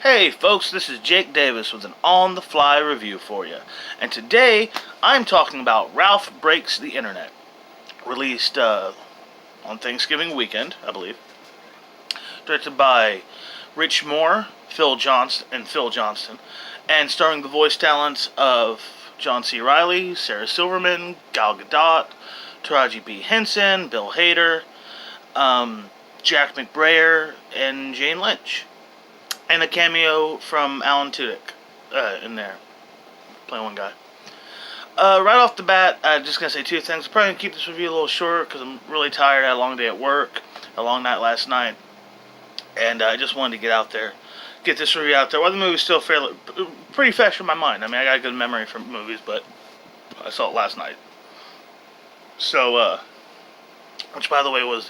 Hey folks, this is Jake Davis with an on-the-fly review for you. And today, I'm talking about Ralph Breaks the Internet. Released on Thanksgiving weekend, I believe. Directed by Rich Moore, Phil Johnston. And starring the voice talents of John C. Reilly, Sarah Silverman, Gal Gadot, Taraji P. Henson, Bill Hader, Jack McBrayer, and Jane Lynch. And a cameo from Alan Tudyk in there, playing one guy. Right off the bat, I'm just going to say two things. I'm probably going to keep this review a little short because I'm really tired. I had a long day at work, a long night last night, and I just wanted to get this review out there. Well, the movie's still pretty fresh in my mind. I mean, I got a good memory from movies, but I saw it last night. So, which by the way was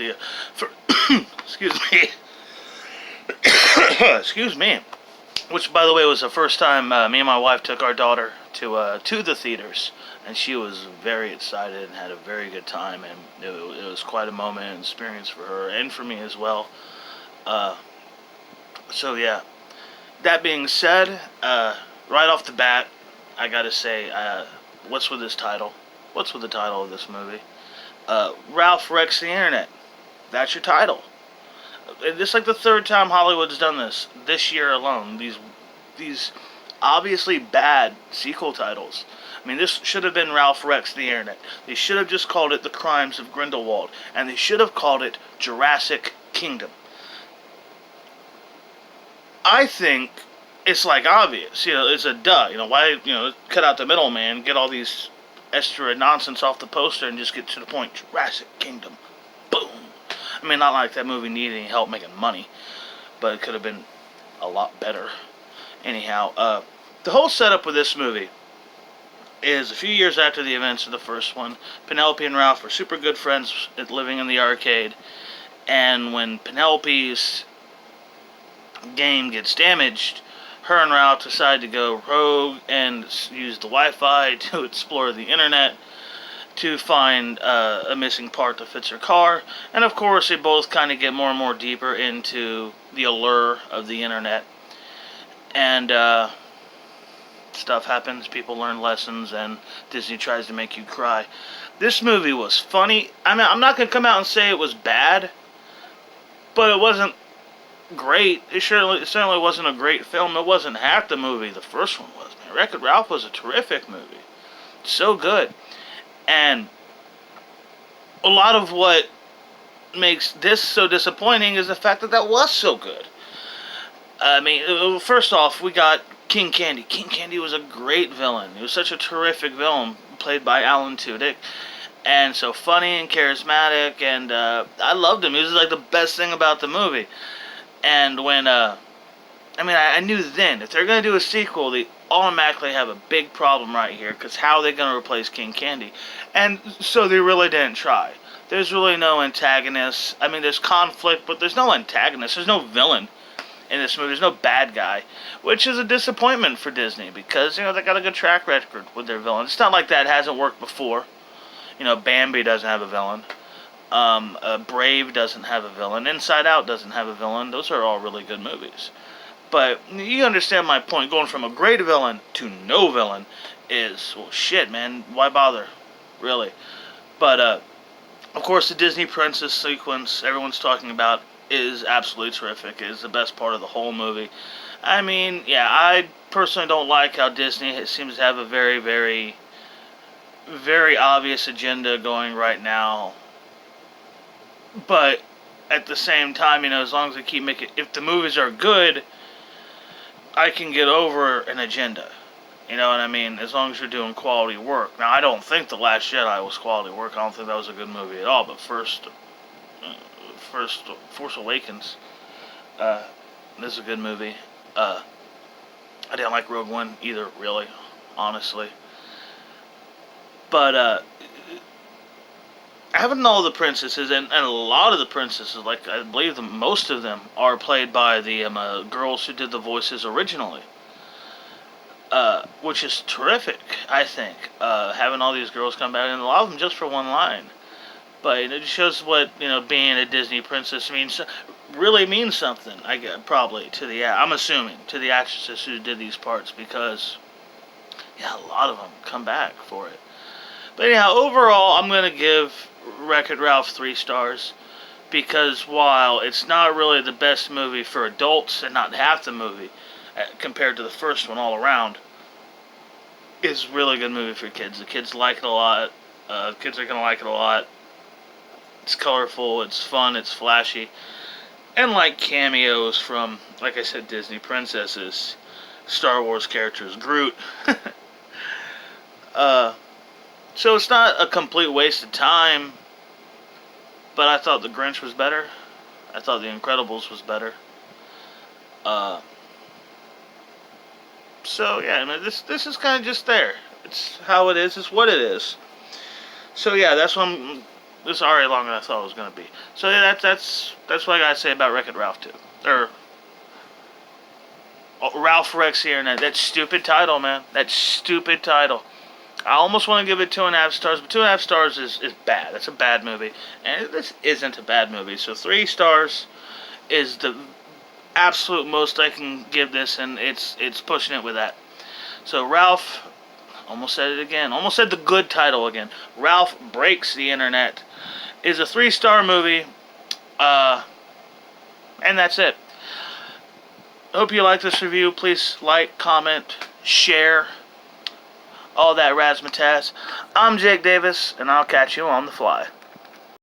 excuse me. Excuse me. Which, by the way, was the first time me and my wife took our daughter to the theaters, and she was very excited and had a very good time, and it was quite a moment and experience for her and for me as well. So yeah. That being said, right off the bat, I gotta say, what's with this title? What's with the title of this movie? Ralph Wrecks the Internet. That's your title. It's like the third time Hollywood's done this year alone. These obviously bad sequel titles. I mean, this should have been Ralph Wrecks the Internet. They should have just called it The Crimes of Grindelwald, and they should have called it Jurassic Kingdom. I think it's like obvious. It's a duh. Why? Cut out the middleman, get all these extra nonsense off the poster, and just get to the point. Jurassic Kingdom. Boom. I mean, not like that movie needed any help making money, but it could have been a lot better. Anyhow, the whole setup with this movie is a few years after the events of the first one. Penelope and Ralph were super good friends living in the arcade, and when Penelope's game gets damaged, her and Ralph decide to go rogue and use the Wi-Fi to explore the internet to find a missing part that fits her car. And of course, they both kind of get more and more deeper into the allure of the internet. And stuff happens, people learn lessons, and Disney tries to make you cry. This movie was funny. I mean, I'm not going to come out and say it was bad, but it wasn't great. It certainly wasn't a great film. It wasn't half the movie the first one was. Man, Wreck-It Ralph was a terrific movie. So good. And a lot of what makes this so disappointing is the fact that was so good. I mean, first off, we got King Candy. King Candy was a great villain. He was such a terrific villain, played by Alan Tudyk. And so funny and charismatic, and I loved him. He was like the best thing about the movie. And when, I knew then, if they're going to do a sequel, they automatically have a big problem right here, because how are they going to replace King Candy? And so they really didn't try. There's really no antagonist. I mean, there's conflict, but there's no antagonist. There's no villain in this movie. There's no bad guy, which is a disappointment for Disney, because, they got a good track record with their villains. It's not like that hasn't worked before. Bambi doesn't have a villain. Brave doesn't have a villain. Inside Out doesn't have a villain. Those are all really good movies. But you understand my point. Going from a great villain to no villain is, well, shit, man. Why bother? Really. But, of course, the Disney Princess sequence everyone's talking about is absolutely terrific. It is the best part of the whole movie. I mean, yeah, I personally don't like how Disney seems to have a very, very, very obvious agenda going right now. But at the same time, as long as they keep making... If the movies are good, I can get over an agenda. You know what I mean? As long as you're doing quality work. Now, I don't think The Last Jedi was quality work. I don't think that was a good movie at all. But first Force Awakens, this is a good movie. I didn't like Rogue One either, really, honestly. But, having all the princesses, and a lot of the princesses, like I believe most of them, are played by the girls who did the voices originally. Which is terrific, I think. Having all these girls come back, and a lot of them just for one line. But it shows what, being a Disney princess means. really means something. I get probably to the I'm assuming to the actresses who did these parts because yeah, a lot of them come back for it. But anyhow, overall, I'm gonna give Wreck-It Ralph 3 stars because while it's not really the best movie for adults and not half the movie compared to the first one all around, it's a really good movie for kids. The kids like it a lot. Kids are gonna like it a lot. It's colorful, it's fun, it's flashy, and like cameos from, like I said, Disney princesses, Star Wars characters, Groot. uh, so it's not a complete waste of time. But I thought The Grinch was better. I thought The Incredibles was better. Uh, so yeah, I mean, this is kind of just there. It's how it is. It's what it is. So yeah, that's what I'm. This is already longer than I thought it was gonna be. So yeah, that's what I gotta say about Wreck-It Ralph 2. Or Ralph Rex here, and that stupid title, man. That stupid title. I almost want to give it 2.5 stars, but 2.5 stars is bad. That's a bad movie, and this isn't a bad movie. So 3 stars is the absolute most I can give this, and it's pushing it with that. So Ralph, almost said it again. Almost said the good title again. Ralph Breaks the Internet is a 3-star movie, and that's it. Hope you like this review. Please like, comment, share, all that razzmatazz. I'm Jake Davis, and I'll catch you on the fly.